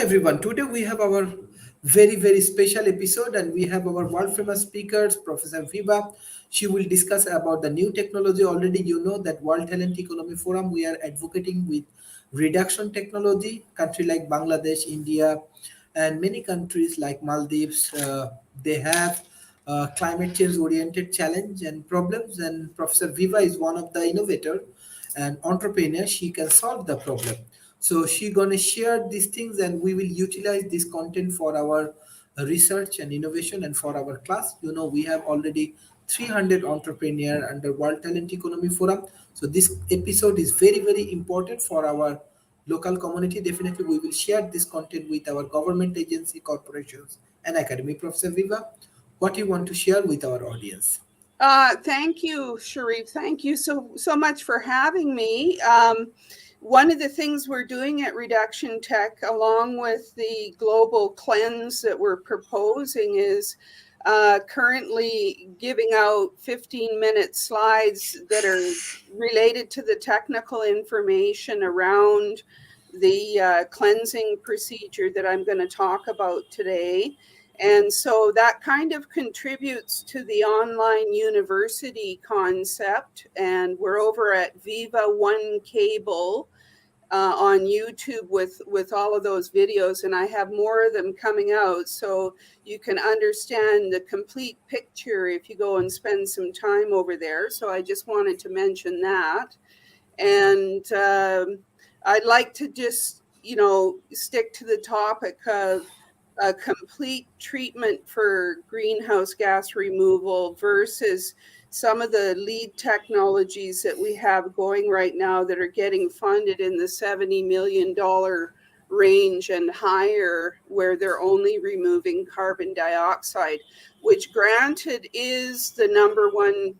everyone. Today we have our very special episode and we have our world famous speakers, Professor Viva. She will discuss about the new technology. Already you know that World Talent Economy Forum we are advocating with reduction technology. Country like Bangladesh, India, and many countries like Maldives, they have climate change oriented challenge and problems. And Professor Viva is one of the innovator and entrepreneur. She can solve the problem. So she gonna share these things, and we will utilize this content for our research and innovation and for our class. You know, we have already 300 entrepreneur under World Talent Economy Forum. So this episode is very important for our local community. Definitely, we will share this content with our government agency, corporations, and academy. Professor Viva, what you want to share with our audience? Thank you, Sharif. Thank you so much for having me. One of the things we're doing at Reduction Tech, along with the global cleanse that we're proposing, is currently giving out 15-minute slides that are related to the technical information around the cleansing procedure that I'm going to talk about today. And so that kind of contributes to the online university concept. And we're over at Viva One Cable on YouTube with all of those videos. And I have more of them coming out so you can understand the complete picture if you go and spend some time over there. So I just wanted to mention that. And I'd like to just, stick to the topic of a complete treatment for greenhouse gas removal versus some of the lead technologies that we have going right now that are getting funded in the $70 million range and higher, where they're only removing carbon dioxide, which granted is the number one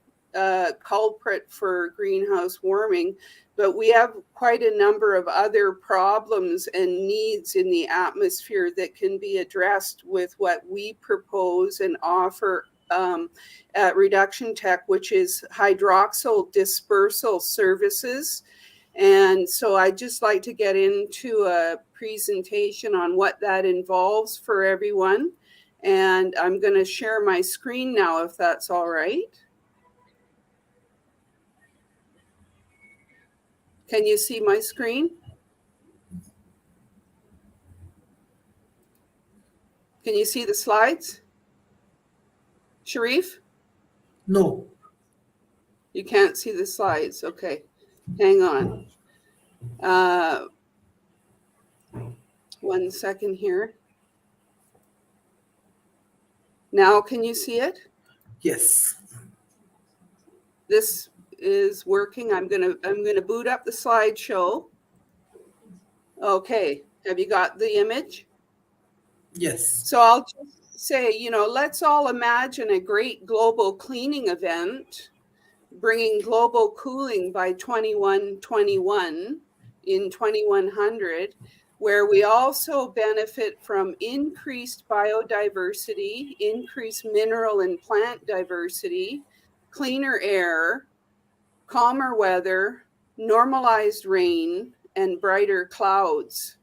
culprit for greenhouse warming. But we have quite a number of other problems and needs in the atmosphere that can be addressed with what we propose and offer at Reduction Tech, which is hydroxyl dispersal services. And so I'd just like to get into a presentation on what that involves for everyone. And I'm going to share my screen now, if that's all right. Can you see my screen? Can you see the slides? Sharif? No. You can't see the slides. Okay, hang on. 1 second here. Now, can you see it? Yes. This is working. I'm gonna boot up the slideshow. Okay, have you got the image? Yes. So I'll just say, let's all imagine a great global cleaning event, bringing global cooling by 2121 in 2100, where we also benefit from increased biodiversity, increased mineral and plant diversity, cleaner air, calmer weather, normalized rain, and brighter clouds.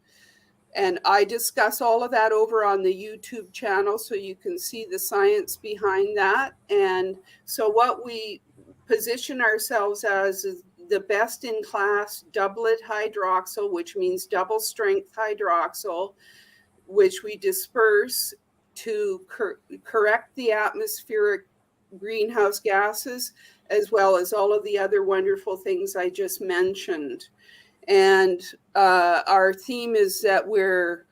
And I discuss all of that over on the YouTube channel so you can see the science behind that. And so what we position ourselves as is the best in class doublet hydroxyl, which means double strength hydroxyl, which we disperse to correct the atmospheric greenhouse gases, as well as all of the other wonderful things I just mentioned. And our theme is that we're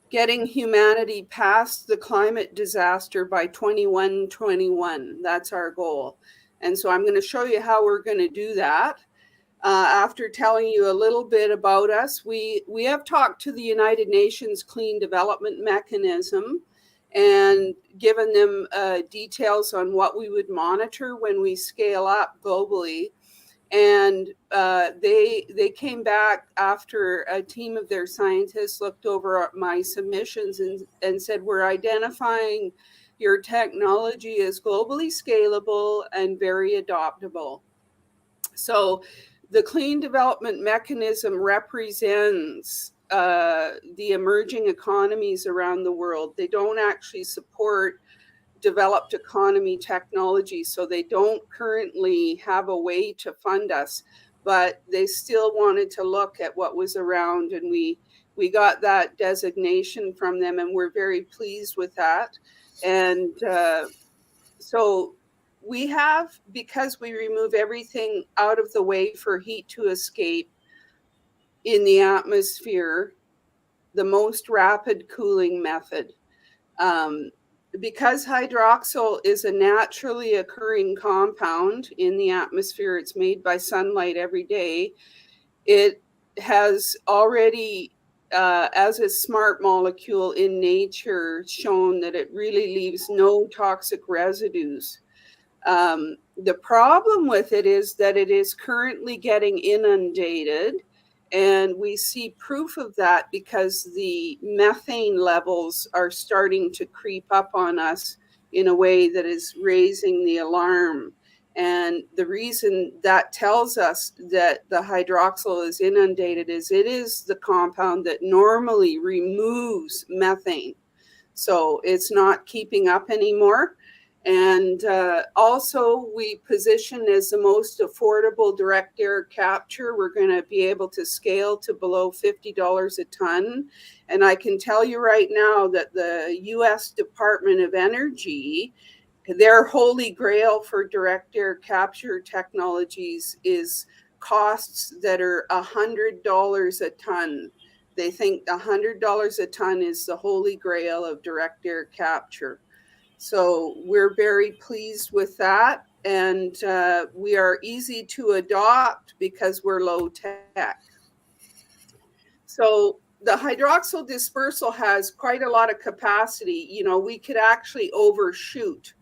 getting humanity past the climate disaster by 2121. That's our goal. And so I'm going to show you how we're going to do that. After telling you a little bit about us, we have talked to the United Nations Clean Development Mechanism and given them details on what we would monitor when we scale up globally. And they came back after a team of their scientists looked over my submissions and said, we're identifying your technology as globally scalable and very adoptable. So The clean development mechanism represents the emerging economies around the world. They don't actually support developed economy technology, so they don't currently have a way to fund us, but they still wanted to look at what was around, and we got that designation from them, and we're very pleased with that. And so we have, because we remove everything out of the way for heat to escape in the atmosphere, the most rapid cooling method. Because hydroxyl is a naturally occurring compound in the atmosphere, it's made by sunlight every day, it has already, as a smart molecule in nature, shown that it really leaves no toxic residues. The problem with it is that it is currently getting inundated, and we see proof of that because the methane levels are starting to creep up on us in a way that is raising the alarm. And the reason that tells us that the hydroxyl is inundated is it is the compound that normally removes methane. So it's not keeping up anymore. And also, we position as the most affordable direct air capture. We're going to be able to scale to below $50 a ton. And I can tell you right now that the U.S. Department of Energy, their holy grail for direct air capture technologies is costs that are $100 a ton. They think $100 a ton is the holy grail of direct air capture. So we're very pleased with that, and we are easy to adopt because we're low tech. So the hydroxyl dispersal has quite a lot of capacity. You know, we could actually overshoot.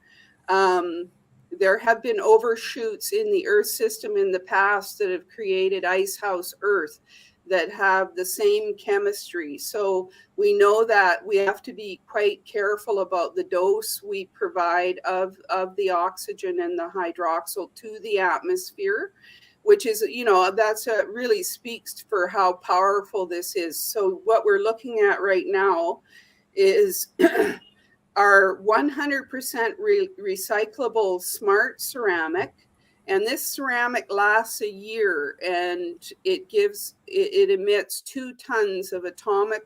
There have been overshoots in the Earth system in the past that have created icehouse Earth that have the same chemistry. So we know that we have to be quite careful about the dose we provide of the oxygen and the hydroxyl to the atmosphere, which is, you know, that's really speaks for how powerful this is. So what we're looking at right now is our 100% recyclable smart ceramic. And this ceramic lasts a year, and it emits 2 tons of atomic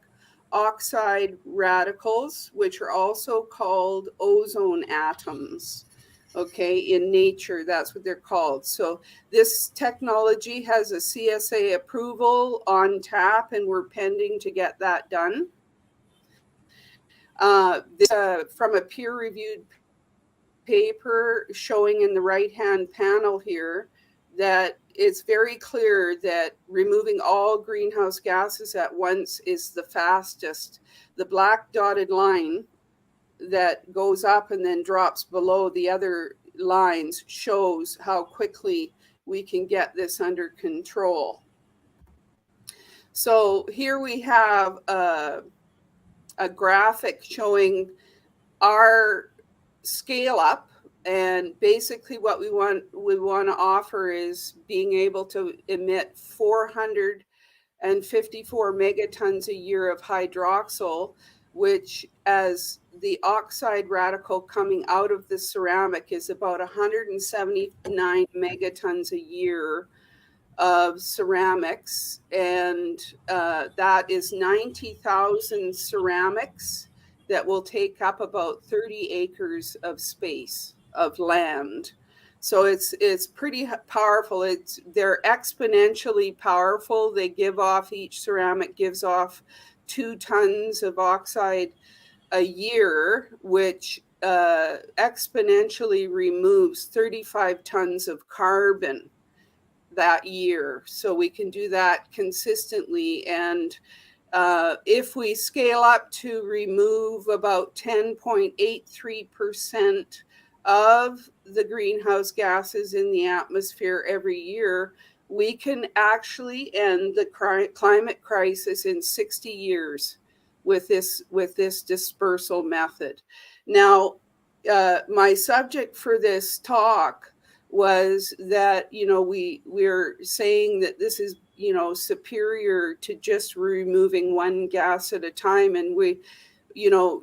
oxide radicals, which are also called ozone atoms. Okay, in nature, that's what they're called. So this technology has a CSA approval on tap, and we're pending to get that done. From a peer-reviewed paper showing in the right-hand panel here that it's very clear that removing all greenhouse gases at once is the fastest. The black dotted line that goes up and then drops below the other lines shows how quickly we can get this under control. So here we have a graphic showing our scale up, and basically what we want to offer is being able to emit 454 megatons a year of hydroxyl, which, as the oxide radical coming out of the ceramic, is about 179 megatons a year of ceramics, and that is 90,000 ceramics that will take up about 30 acres of space of land. So it's pretty powerful. They're exponentially powerful. They give off, each ceramic gives off 2 tons of oxide a year, which exponentially removes 35 tons of carbon that year. So we can do that consistently. And if we scale up to remove about 10.83% of the greenhouse gases in the atmosphere every year, we can actually end the climate crisis in 60 years with this dispersal method. Now, my subject for this talk was that, we're saying that this is, superior to just removing one gas at a time. And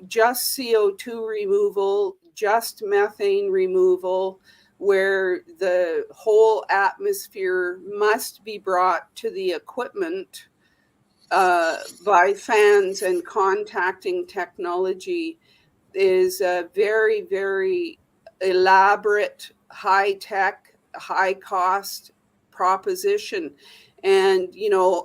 just CO2 removal, just methane removal, where the whole atmosphere must be brought to the equipment by fans and contacting technology, is a very, very elaborate, high-tech, high-cost proposition. And,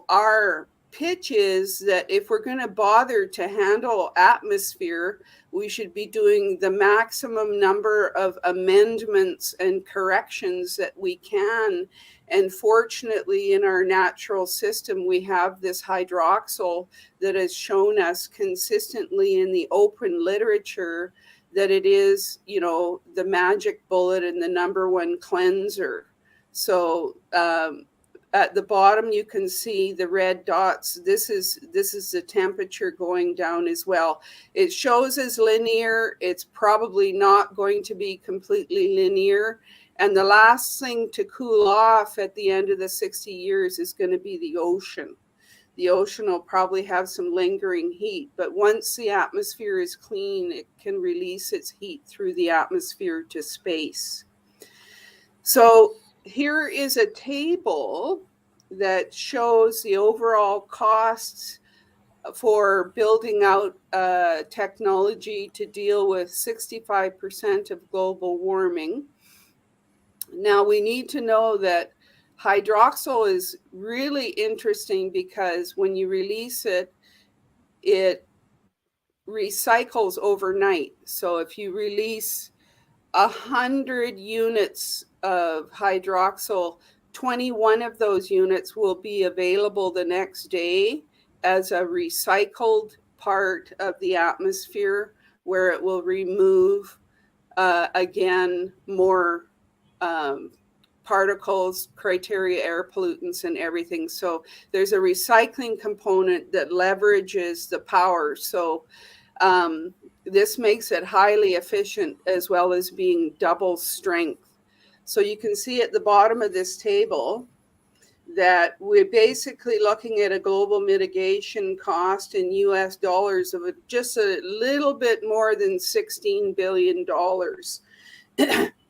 our pitch is that if we're going to bother to handle atmosphere, we should be doing the maximum number of amendments and corrections that we can. And fortunately, in our natural system, we have this hydroxyl that has shown us consistently in the open literature that it is, the magic bullet and the number one cleanser. So at the bottom, you can see the red dots. This is the temperature going down as well. It shows as linear. It's probably not going to be completely linear. And the last thing to cool off at the end of the 60 years is going to be the ocean. The ocean will probably have some lingering heat, but once the atmosphere is clean, it can release its heat through the atmosphere to space. So here is a table that shows the overall costs for building out technology to deal with 65% of global warming. Now, we need to know that hydroxyl is really interesting because when you release it, it recycles overnight. So if you release 100 units of hydroxyl, 21 of those units will be available the next day as a recycled part of the atmosphere, where it will remove, again, more particles, criteria, air pollutants, and everything. So there's a recycling component that leverages the power. So this makes it highly efficient, as well as being double strength. So you can see at the bottom of this table that we're basically looking at a global mitigation cost in US dollars of just a little bit more than $16 billion.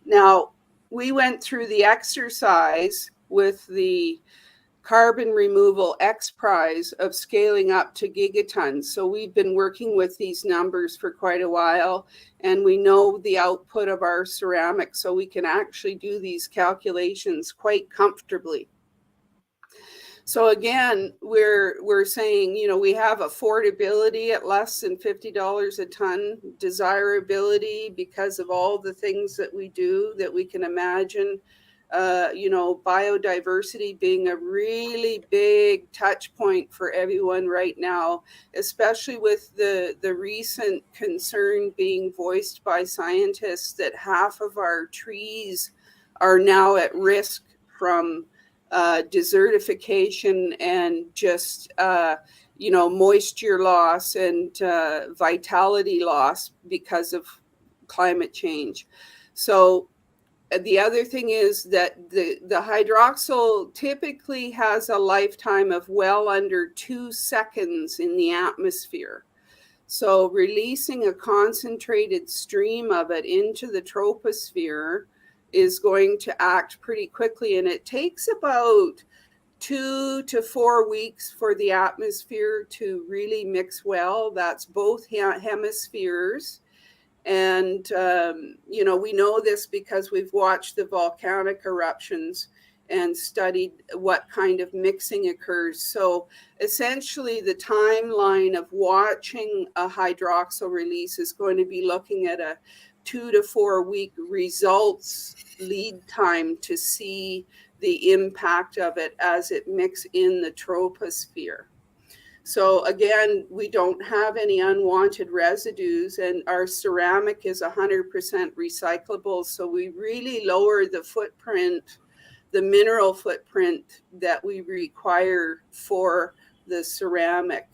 Now, we went through the exercise with the carbon removal X Prize of scaling up to gigatons. So we've been working with these numbers for quite a while, and we know the output of our ceramics, so we can actually do these calculations quite comfortably. So again, we're saying, we have affordability at less than $50 a ton, desirability because of all the things that we do that we can imagine. Biodiversity being a really big touch point for everyone right now, especially with the recent concern being voiced by scientists that half of our trees are now at risk from desertification and just, moisture loss and vitality loss because of climate change. So the other thing is that the hydroxyl typically has a lifetime of well under 2 seconds in the atmosphere. So releasing a concentrated stream of it into the troposphere is going to act pretty quickly. And it takes about 2 to 4 weeks for the atmosphere to really mix well. That's both hemispheres. And, we know this because we've watched the volcanic eruptions and studied what kind of mixing occurs. So essentially the timeline of watching a hydroxyl release is going to be looking at a 2 to 4 week results lead time to see the impact of it as it mixes in the troposphere. So again, we don't have any unwanted residues, and our ceramic is 100% recyclable. So we really lower the footprint, the mineral footprint that we require for the ceramic.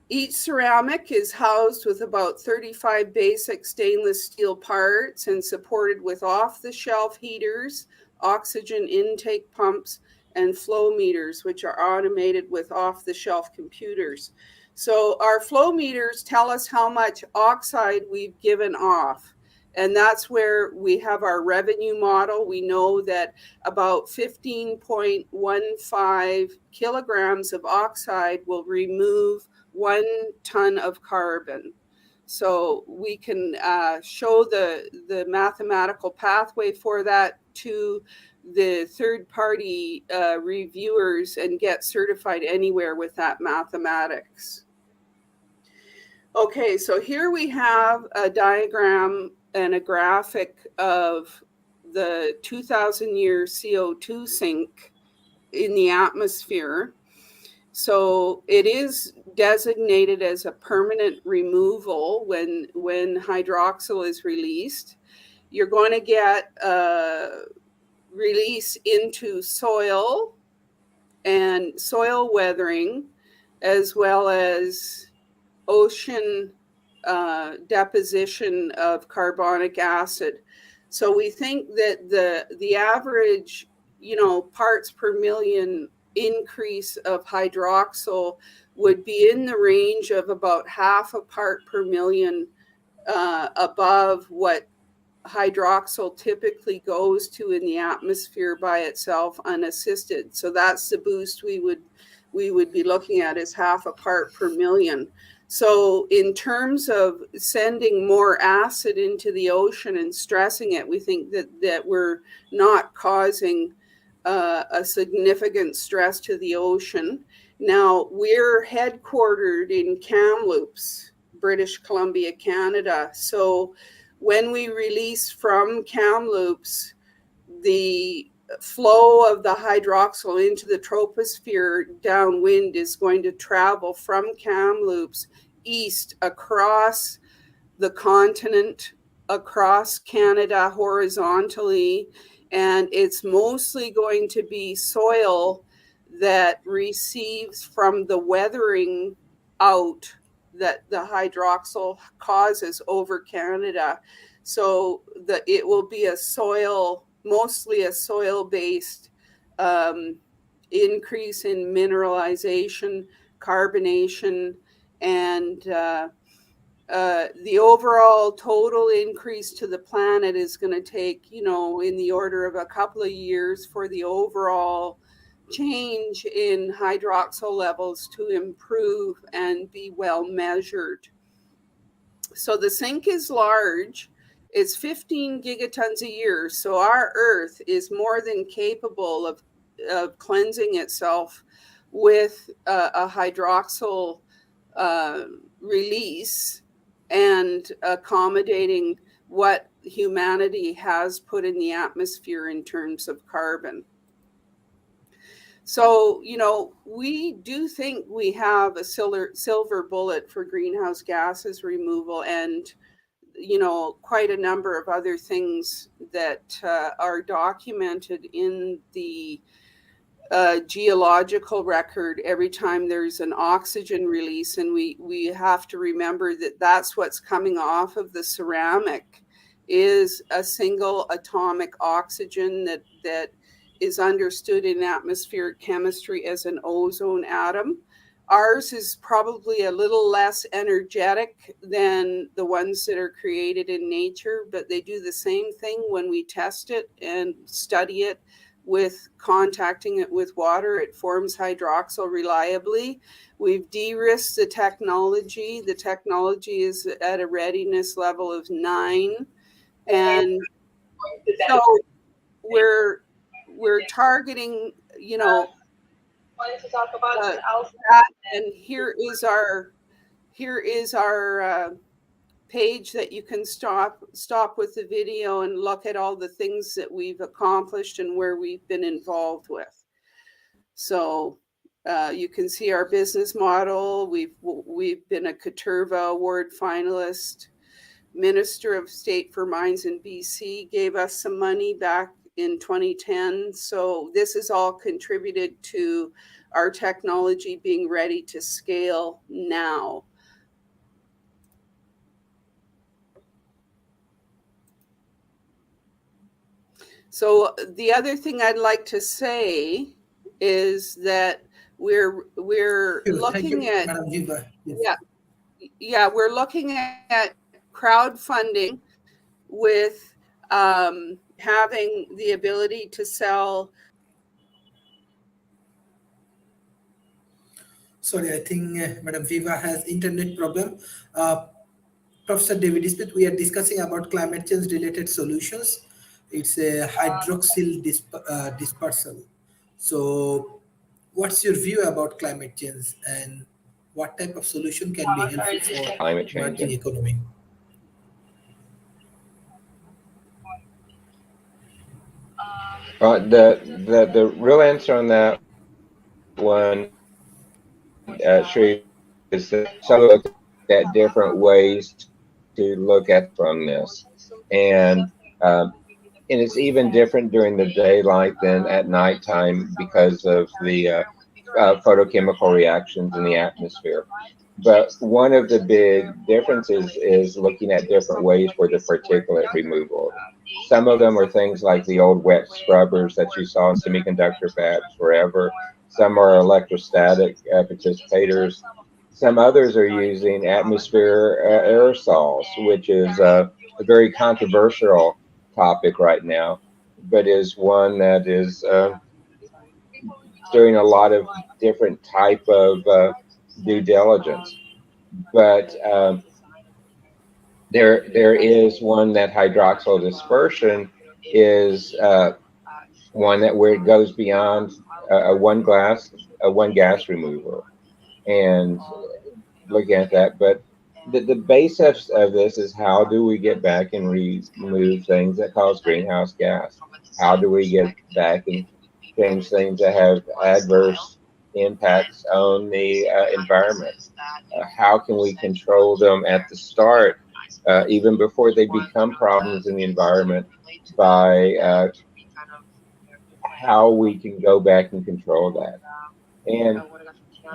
Each ceramic is housed with about 35 basic stainless steel parts and supported with off-the-shelf heaters, oxygen intake pumps, and flow meters, which are automated with off-the-shelf computers. So our flow meters tell us how much oxide we've given off. And that's where we have our revenue model. We know that about 15.15 kilograms of oxide will remove 1 ton of carbon. So we can show the mathematical pathway for that to the third-party reviewers and get certified anywhere with that mathematics. Okay, so here we have a diagram and a graphic of the 2,000-year CO2 sink in the atmosphere. So it is designated as a permanent removal when hydroxyl is released. You're going to get release into soil and soil weathering, as well as ocean deposition of carbonic acid. So we think that the average, parts per million increase of hydroxyl would be in the range of about half a part per million above what hydroxyl typically goes to in the atmosphere by itself unassisted. So that's the boost we would be looking at, is half a part per million. So in terms of sending more acid into the ocean and stressing it, we think that we're not causing a significant stress to the ocean. Now, we're headquartered in Kamloops, British Columbia, Canada. So when we release from Kamloops, the flow of the hydroxyl into the troposphere downwind is going to travel from Kamloops east across the continent, across Canada horizontally, and it's mostly going to be soil that receives from the weathering out that the hydroxyl causes over Canada. So it will be mostly a soil-based increase in mineralization, carbonation, and the overall total increase to the planet is going to take, in the order of a couple of years for the overall change in hydroxyl levels to improve and be well measured. So the sink is large. It's 15 gigatons a year. So our Earth is more than capable of cleansing itself with a hydroxyl release and accommodating what humanity has put in the atmosphere in terms of carbon. So, we do think we have a silver bullet for greenhouse gases removal and, quite a number of other things that are documented in the geological record every time there's an oxygen release. And we have to remember that that's what's coming off of the ceramic is a single atomic oxygen that is understood in atmospheric chemistry as an ozone atom. Ours is probably a little less energetic than the ones that are created in nature, but they do the same thing when we test it and study it with contacting it with water. It forms hydroxyl reliably. We've de-risked the technology. The technology is at a readiness level of 9. And so we're targeting, wanted to talk about that. And here is our page that you can stop with the video and look at all the things that we've accomplished and where we've been involved with. So you can see our business model. We've been a Katerva Award finalist. Minister of State for Mines in BC gave us some money back in 2010. So this has all contributed to our technology being ready to scale now. So the other thing I'd like to say is that we're looking at, Madam Viva. yeah, we're looking at crowdfunding with having the ability to sell. Sorry, I think Madam Viva has internet problem. Professor David Smith, we are discussing about climate change related solutions. It's a hydroxyl dispersal. So what's your view about climate change and what type of solution can be helpful for Climate change. emerging economy? The real answer on that one, Sharif, is that some look at different ways to look at from this, and it's even different during the daylight than at nighttime because of the photochemical reactions in the atmosphere. But one of the big differences is looking at different ways for the particulate removal. Some of them are things like the old wet scrubbers that you saw in semiconductor fabs forever. Some are electrostatic participators. Some others are using atmosphere aerosols, which is a very controversial topic right now, but is one that is doing a lot of different type of due diligence. But there is one that hydroxyl dispersion is one that where it goes beyond a one gas removal, and looking at that. But the basis of this is how do we get back and remove things that cause greenhouse gas? How do we get back and change things that have adverse impacts on the environment? How can we control them at the start, even before they become problems in the environment, by how we can go back and control that? And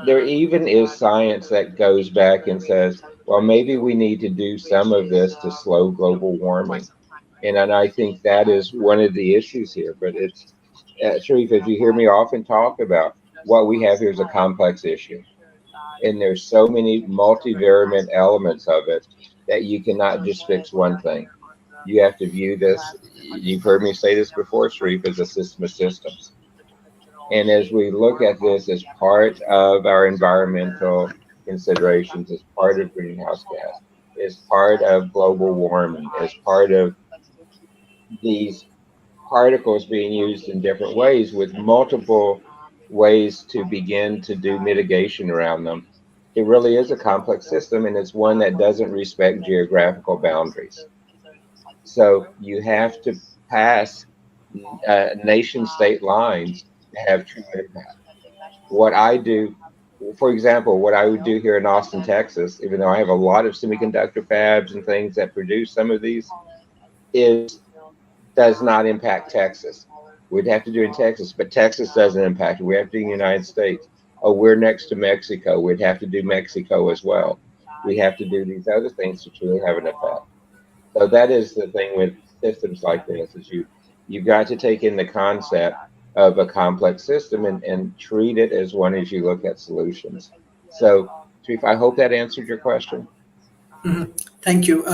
there even is science that goes back and says, well, maybe we need to do some of this to slow global warming. And I think that is one of the issues here. But it's, Sharif, as you hear me often talk about, what we have here is a complex issue. And there's so many multivariate elements of it that you cannot just fix one thing. You have to view this, you've heard me say this before, Sharif, as a system of systems. And as we look at this as part of our environmental considerations, as part of greenhouse gas, as part of global warming, as part of these particles being used in different ways with multiple ways to begin to do mitigation around them, it really is a complex system, and it's one that doesn't respect geographical boundaries. So you have to pass nation-state lines to have true impact. What I do, for example, what I would do here in Austin, Texas, even though I have a lot of semiconductor fabs and things that produce some of these, does not impact Texas. We'd have to do it in Texas, but Texas doesn't impact it. We have to do it in the United States. Oh, we're next to Mexico. We'd have to do Mexico as well. We have to do these other things to truly have an effect. So that is the thing with systems like this, is you've got to take in the concept of a complex system and treat it as one as you look at solutions. So, Chief, I hope that answered your question. Thank you,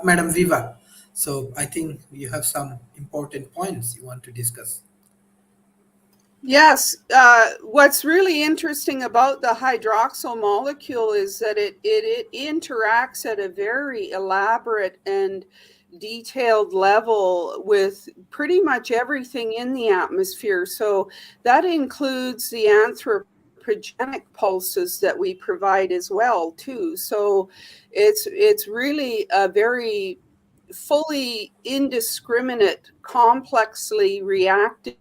Madam Viva. So I think you have some important points you want to discuss. Yes, what's really interesting about the hydroxyl molecule is that it interacts at a very elaborate and detailed level with pretty much everything in the atmosphere. So that includes the anthropogenic pulses that we provide as well, too. So it's really a very fully indiscriminate, complexly reacting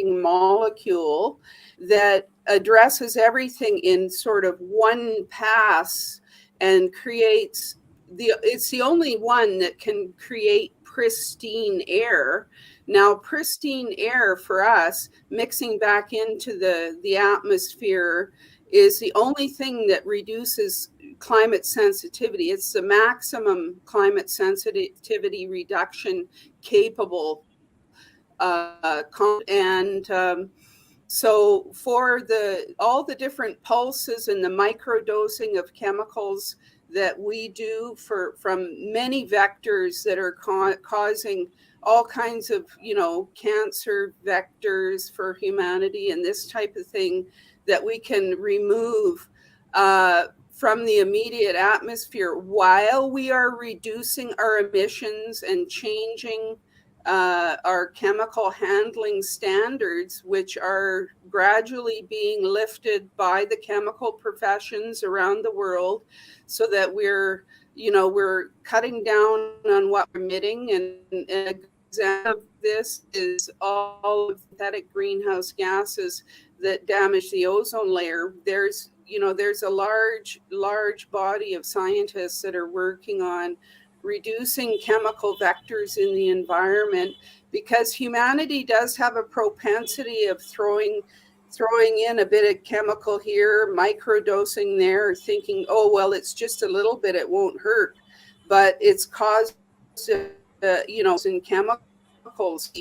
molecule that addresses everything in sort of one pass and creates it's the only one that can create pristine air. Now, pristine air for us, mixing back into the atmosphere, is the only thing that reduces climate sensitivity. It's the maximum climate sensitivity reduction capable. So for all the different pulses and the microdosing of chemicals that we do from many vectors that are causing all kinds of, cancer vectors for humanity and this type of thing that we can remove from the immediate atmosphere while we are reducing our emissions and changing our chemical handling standards, which are gradually being lifted by the chemical professions around the world, so that we're cutting down on what we're emitting. And an example of this is all of the synthetic greenhouse gases that damage the ozone layer. There's a large body of scientists that are working on reducing chemical vectors in the environment, because humanity does have a propensity of throwing in a bit of chemical here, microdosing there, thinking, oh, well, it's just a little bit, it won't hurt. But it's caused, in chemicals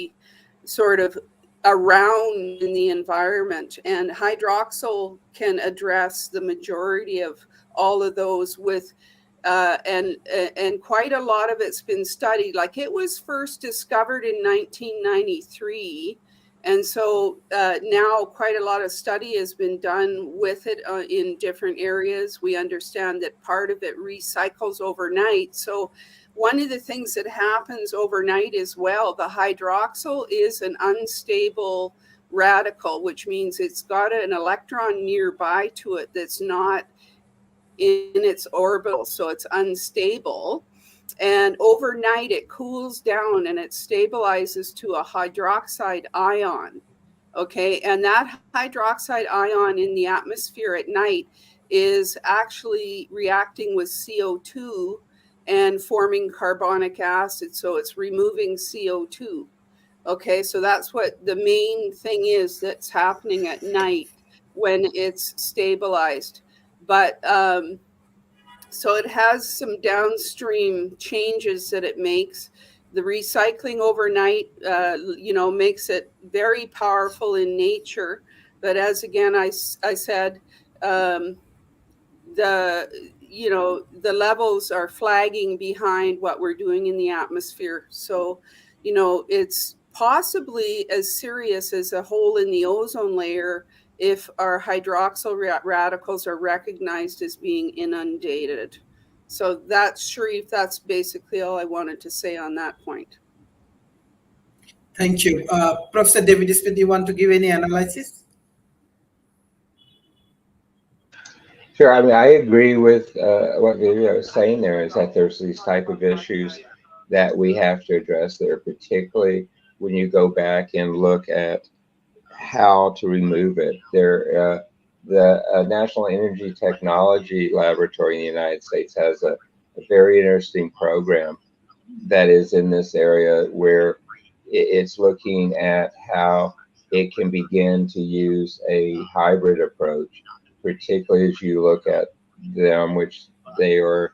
sort of around in the environment. And hydroxyl can address the majority of all of those with and quite a lot of it's been studied. Like, it was first discovered in 1993, and so now quite a lot of study has been done with it in different areas. We understand that part of it recycles overnight. So one of the things that happens overnight as well, the hydroxyl is an unstable radical, which means it's got an electron nearby to it that's not in its orbital, so it's unstable. And overnight it cools down and it stabilizes to a hydroxide ion. Okay, and that hydroxide ion in the atmosphere at night is actually reacting with CO2 and forming carbonic acid, so it's removing CO2. Okay, so that's what the main thing is that's happening at night when it's stabilized. But so it has some downstream changes that it makes. The recycling overnight, makes it very powerful in nature. But as again, I said, the levels are flagging behind what we're doing in the atmosphere. So, it's possibly as serious as a hole in the ozone layer if our hydroxyl radicals are recognized as being inundated. So that's, Sharif, that's basically all I wanted to say on that point. Thank you. Professor David Smith, do you want to give any analysis? Sure. I mean, I agree with what Vivian was saying there, is that there's these type of issues that we have to address there, particularly when you go back and look at how to remove it. The National Energy Technology Laboratory in the United States has a very interesting program that is in this area, where it's looking at how it can begin to use a hybrid approach, particularly as you look at them, which they are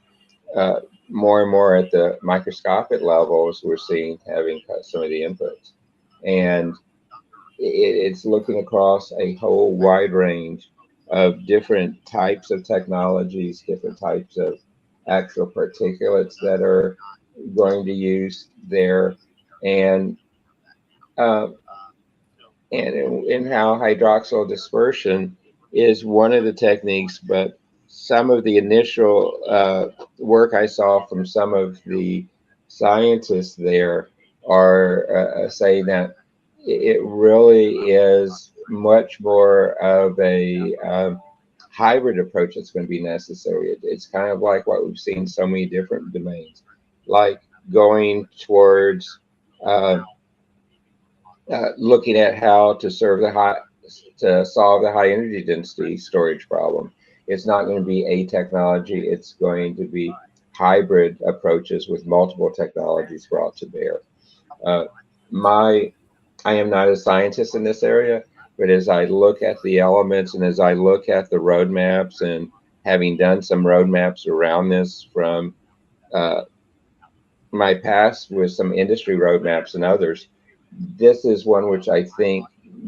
more and more at the microscopic levels. We're seeing having some of the inputs, and it's looking across a whole wide range of different types of technologies, different types of actual particulates that are going to use there, and in how hydroxyl dispersion is one of the techniques. But some of the initial work I saw from some of the scientists there are saying that it really is much more of a hybrid approach that's going to be necessary. It's kind of like what we've seen so many different domains, like going towards looking at how to solve the high energy density storage problem. It's not going to be a technology. It's going to be hybrid approaches with multiple technologies brought to bear. I am not a scientist in this area, but as I look at the elements and as I look at the roadmaps, and having done some roadmaps around this from my past with some industry roadmaps and others, this is one which I think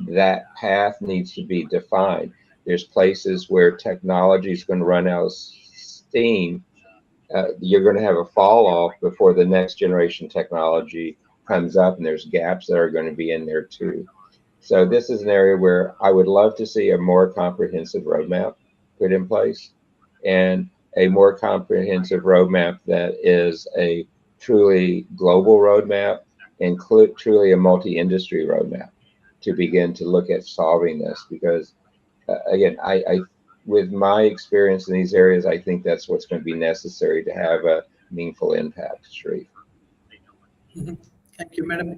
that path needs to be defined. There's places where technology is going to run out of steam. You're going to have a fall off before the next generation technology comes up, and there's gaps that are going to be in there too. So this is an area where I would love to see a more comprehensive roadmap put in place, and a more comprehensive roadmap that is a truly global roadmap, and truly a multi-industry roadmap to begin to look at solving this. Because again, I with my experience in these areas, I think that's what's going to be necessary to have a meaningful impact, Sharif. Thank you, Madam.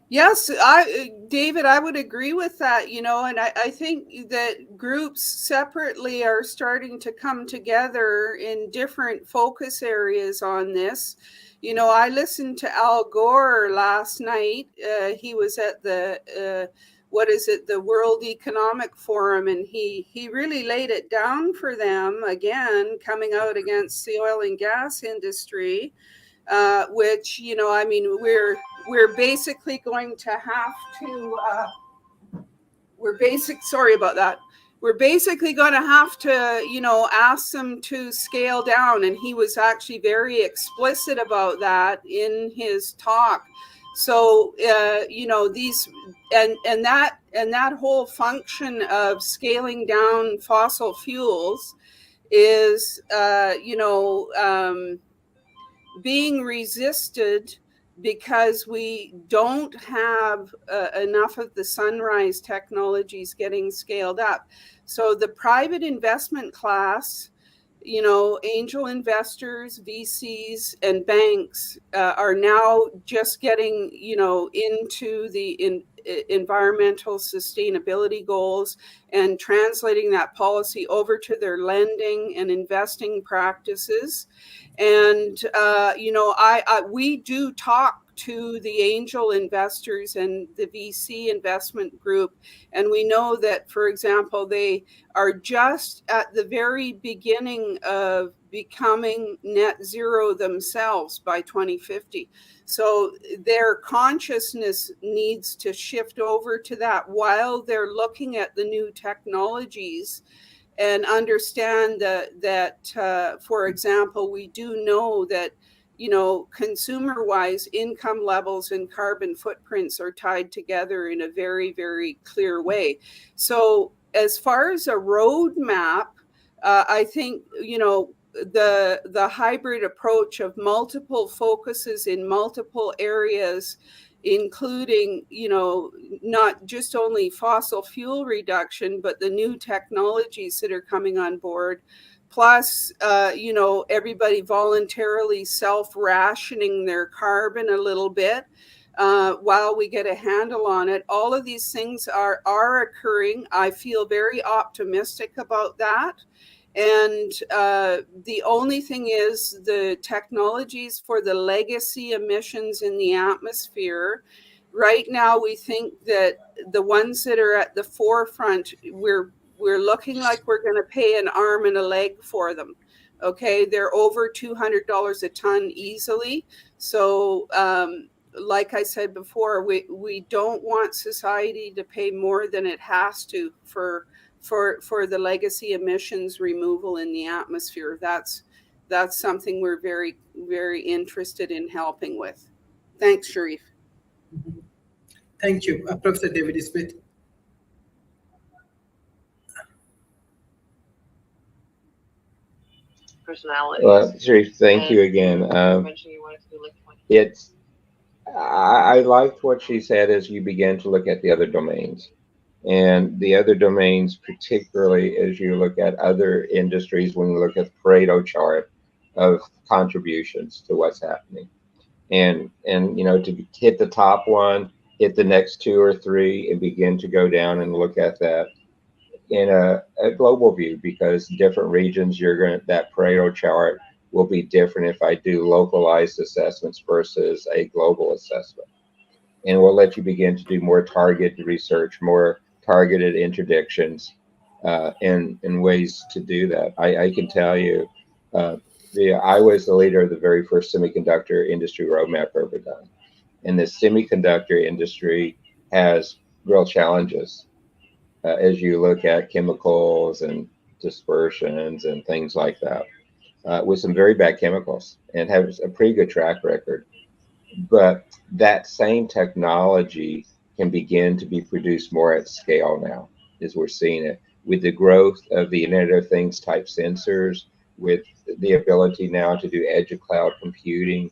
Yes, David, I would agree with that, and I think that groups separately are starting to come together in different focus areas on this. I listened to Al Gore last night. He was at the World Economic Forum, and he really laid it down for them, again, coming out against the oil and gas industry, which, we're basically going to have to, sorry about that. We're basically going to have to, ask them to scale down. And he was actually very explicit about that in his talk. So, these, and that whole function of scaling down fossil fuels is, being resisted because we don't have enough of the sunrise technologies getting scaled up. So the private investment class, angel investors, VCs, and banks are now just getting, into the environmental sustainability goals and translating that policy over to their lending and investing practices. And, we do talk to the angel investors and the VC investment group. And we know that, for example, they are just at the very beginning of becoming net zero themselves by 2050. So their consciousness needs to shift over to that while they're looking at the new technologies, and understand that for example, we do know that, consumer-wise, income levels and carbon footprints are tied together in a very, very clear way. So as far as a roadmap, I think, the hybrid approach of multiple focuses in multiple areas, including, not just only fossil fuel reduction, but the new technologies that are coming on board, plus, everybody voluntarily self-rationing their carbon a little bit while we get a handle on it. All of these things are occurring. I feel very optimistic about that. And the only thing is the technologies for the legacy emissions in the atmosphere. Right now, we think that the ones that are at the forefront, we're looking like we're going to pay an arm and a leg for them. Okay, they're over $200 a ton easily. So, like I said before, we don't want society to pay more than it has to for the legacy emissions removal in the atmosphere. That's something we're very, very interested in helping with. Thanks, Sharif. Thank you, Professor David Smith. Personalities. Well, Sharif, thank you again. I liked what she said as you began to look at the other domains. And the other domains, particularly as you look at other industries, when you look at the Pareto chart of contributions to what's happening. And to hit the top one, hit the next two or three, and begin to go down and look at that. in a global view, because different regions, that Pareto chart will be different if I do localized assessments versus a global assessment. And we'll let you begin to do more targeted research, more targeted interdictions, and ways to do that. I can tell you, I was the leader of the very first semiconductor industry roadmap ever done. And the semiconductor industry has real challenges as you look at chemicals and dispersions and things like that, with some very bad chemicals, and has a pretty good track record. But that same technology can begin to be produced more at scale now, as we're seeing it with the growth of the Internet of Things type sensors, with the ability now to do edge of cloud computing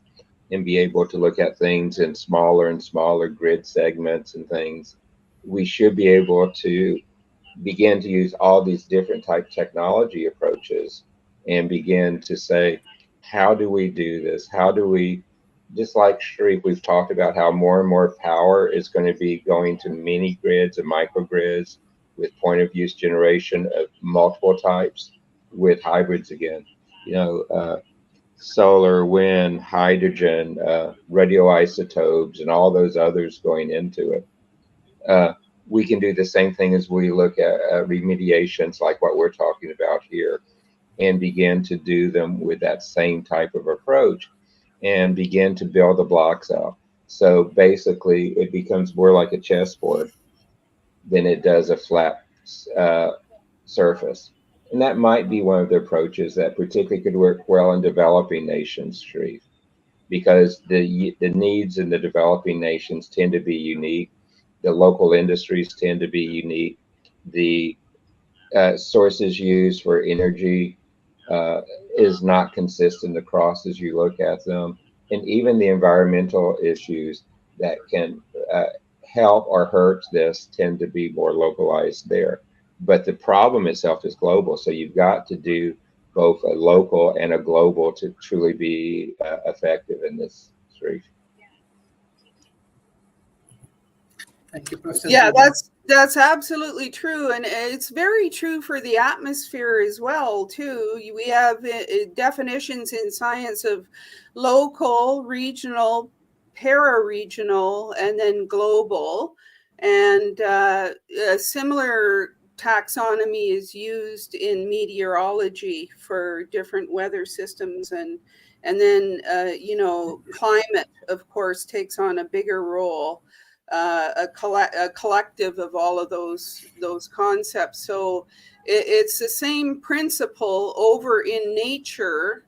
and be able to look at things in smaller and smaller grid segments and things. We should be able to begin to use all these different type technology approaches and begin to say, how do we do this? How do we, just like Sharif, we've talked about how more and more power is going to be going to mini grids and microgrids with point of use generation of multiple types, with hybrids again, solar, wind, hydrogen, radioisotopes, and all those others going into it. We can do the same thing as we look at remediations like what we're talking about here, and begin to do them with that same type of approach and begin to build the blocks out. So basically it becomes more like a chessboard than it does a flat surface. And that might be one of the approaches that particularly could work well in developing nations, Sharif, because the needs in the developing nations tend to be unique. The local industries tend to be unique. The sources used for energy is not consistent across as you look at them. And even the environmental issues that can help or hurt this tend to be more localized there. But the problem itself is global. So you've got to do both a local and a global to truly be effective in this street. Thank you, Professor. Yeah, that's absolutely true, and it's very true for the atmosphere as well too. We have definitions in science of local, regional, para-regional, and then global, and a similar taxonomy is used in meteorology for different weather systems, and then climate, of course, takes on a bigger role. A collective of all of those concepts. So it's the same principle over in nature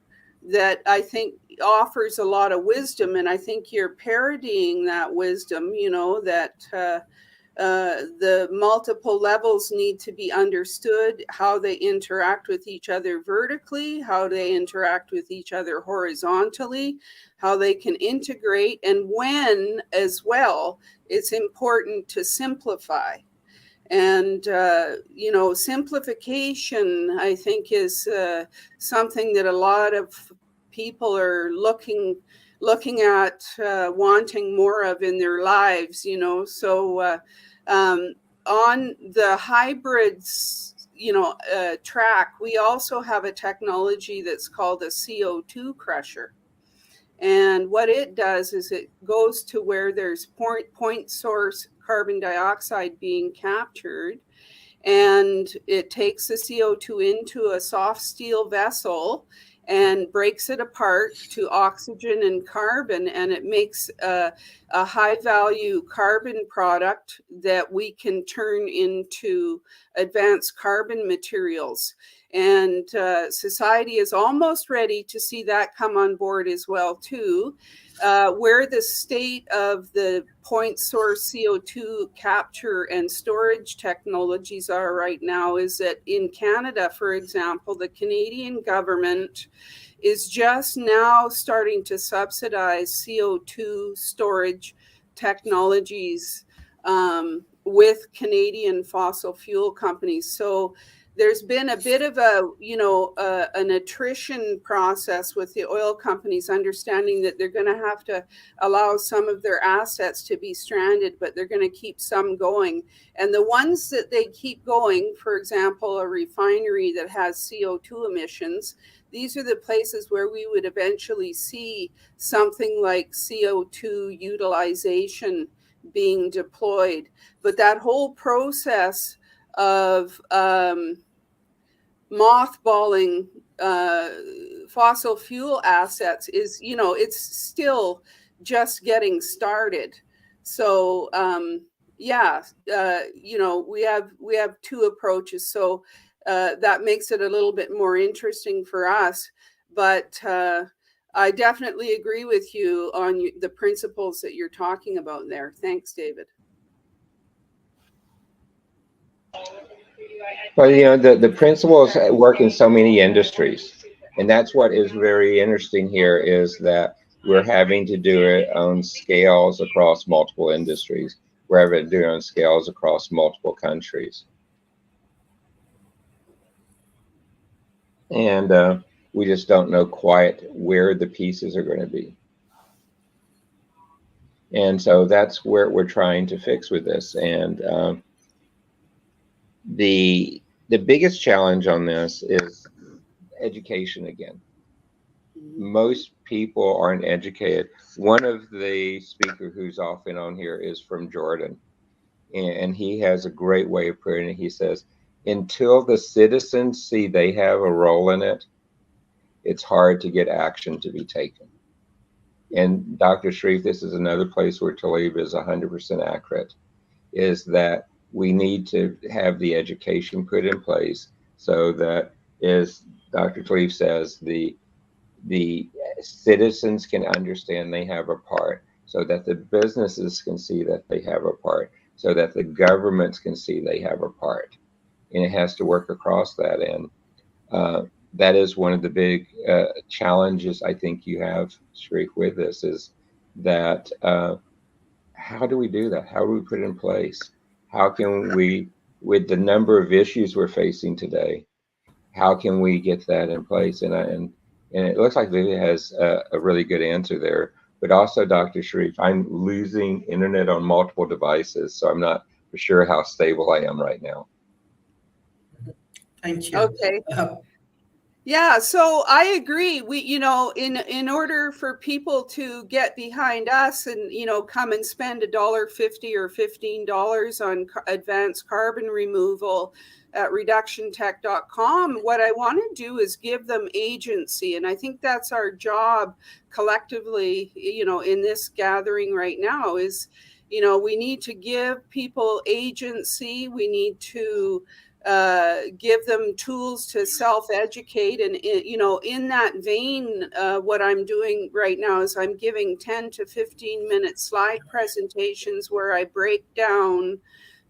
that I think offers a lot of wisdom, and I think you're parodying that wisdom. That the multiple levels need to be understood, how they interact with each other vertically, how they interact with each other horizontally, how they can integrate, and when as well it's important to simplify. And simplification, I think, is something that a lot of people are looking at wanting more of in their lives. So on the hybrids track, we also have a technology that's called a CO2 crusher. And what it does is it goes to where there's point source carbon dioxide being captured, and it takes the CO2 into a soft steel vessel and breaks it apart to oxygen and carbon, and it makes a high value carbon product that we can turn into advanced carbon materials. And society is almost ready to see that come on board as well too. Where the state of the point source CO2 capture and storage technologies are right now is that in Canada, for example, the Canadian government is just now starting to subsidize CO2 storage technologies with Canadian fossil fuel companies. So there's been a bit of a, an attrition process with the oil companies, understanding that they're going to have to allow some of their assets to be stranded, but they're going to keep some going. And the ones that they keep going, for example, a refinery that has CO2 emissions, these are the places where we would eventually see something like CO2 utilization being deployed. But that whole process of mothballing fossil fuel assets is, it's still just getting started. So we have two approaches. So that makes it a little bit more interesting for us. But I definitely agree with you on the principles that you're talking about there. Thanks, David. Well, the principles work in so many industries, and that's what is very interesting here, is that we're having to do it on scales across multiple industries. We're having to do it on scales across multiple countries. And we just don't know quite where the pieces are going to be. And so that's where we're trying to fix with this. And the biggest challenge on this is education again. Most people aren't educated. One of the speakers who's often on here is from Jordan, and he has a great way of putting it. He says, until the citizens see they have a role in it, it's hard to get action to be taken. And Dr. Sharif, this is another place where Talib is 100% accurate, is that we need to have the education put in place so that, as Dr. Talib says, the citizens can understand they have a part, so that the businesses can see that they have a part, so that the governments can see they have a part. And it has to work across that. And that is one of the big challenges I think you have, Sharif, with this, is that how do we do that? How do we put it in place? How can we, with the number of issues we're facing today, how can we get that in place? And it looks like Vivian has a really good answer there. But also, Dr. Sharif, I'm losing internet on multiple devices, so I'm not for sure how stable I am right now. Thank you. Okay. Yeah, so I agree. We, in order for people to get behind us and, come and spend $1.50 or $15 on advanced carbon removal at reductiontech.com, what I want to do is give them agency. And I think that's our job collectively, in this gathering right now is, we need to give people agency. We need to give them tools to self-educate. And, in that vein, what I'm doing right now is I'm giving 10 to 15 minute slide presentations where I break down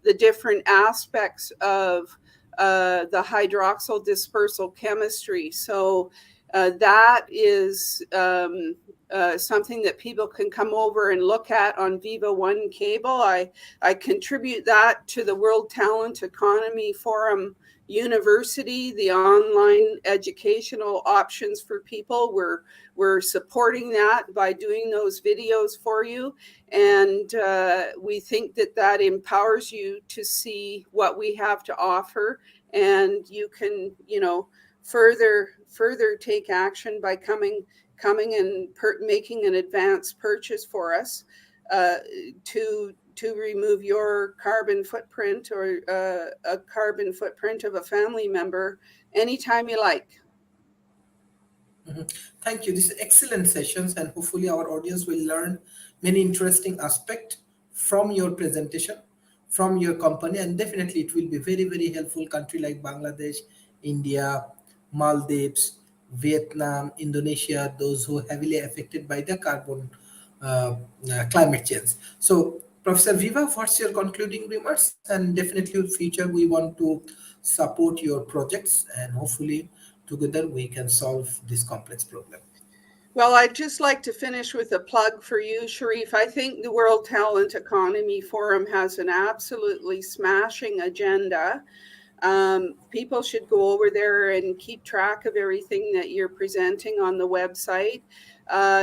the different aspects of the hydroxyl dispersal chemistry. So that is something that people can come over and look at on Viva One Cable. I contribute that to the World Talent Economy Forum University, the online educational options for people. We're supporting that by doing those videos for you. And we think that empowers you to see what we have to offer. And you can, further take action by coming and making an advance purchase for us to remove your carbon footprint or a carbon footprint of a family member anytime you like. Mm-hmm. Thank you. This is excellent sessions, and hopefully our audience will learn many interesting aspects from your presentation, from your company, and definitely it will be very, very helpful. Country like Bangladesh, India, Maldives, Vietnam, Indonesia, those who are heavily affected by the carbon climate change. So, Professor Viva, what's your concluding remarks? And definitely in future, we want to support your projects, and hopefully together we can solve this complex problem. Well, I'd just like to finish with a plug for you, Sharif. I think the World Talent Economy Forum has an absolutely smashing agenda People should go over there and keep track of everything that you're presenting on the website.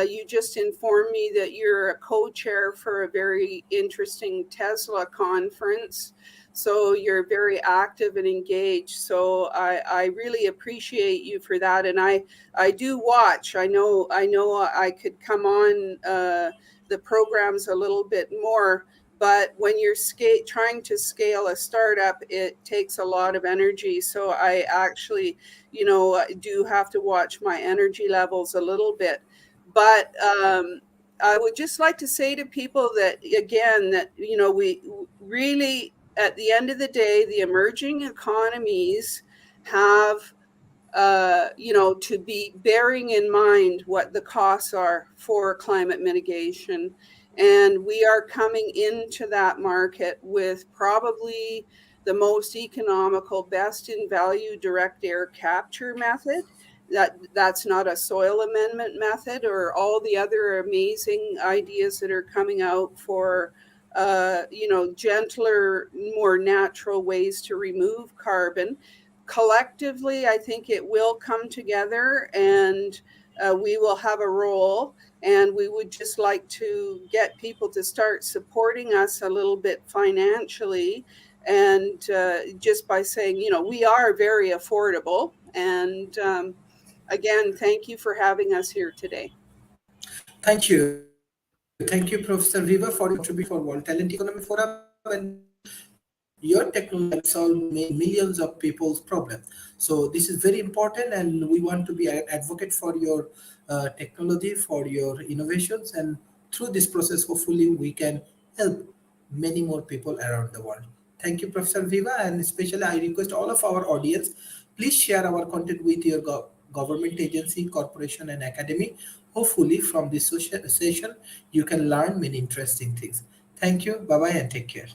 You just informed me that you're a co-chair for a very interesting Tesla conference. So you're very active and engaged. So I really appreciate you for that. And I do watch. I know I could come on the programs a little bit more. But when you're trying to scale a startup, it takes a lot of energy. So I actually, do have to watch my energy levels a little bit. But I would just like to say to people that, again, that, we really, at the end of the day, the emerging economies have to be bearing in mind what the costs are for climate mitigation. And we are coming into that market with probably the most economical, best in value direct air capture method. That's not a soil amendment method or all the other amazing ideas that are coming out for gentler, more natural ways to remove carbon. Collectively, I think it will come together, and we will have a role. And we would just like to get people to start supporting us a little bit financially, and just by saying, we are very affordable. And again, thank you for having us here today. Thank you. Thank you, Professor Viva, for your contribution for World Talent Economy Forum. And your technology solve millions of people's problems. So this is very important, and we want to be an advocate for your technology, for your innovations, and through this process, hopefully, we can help many more people around the world. Thank you, Professor Viva, and especially I request all of our audience, please share our content with your government agency, corporation, and academy. Hopefully, from this session, you can learn many interesting things. Thank you. Bye-bye and take care.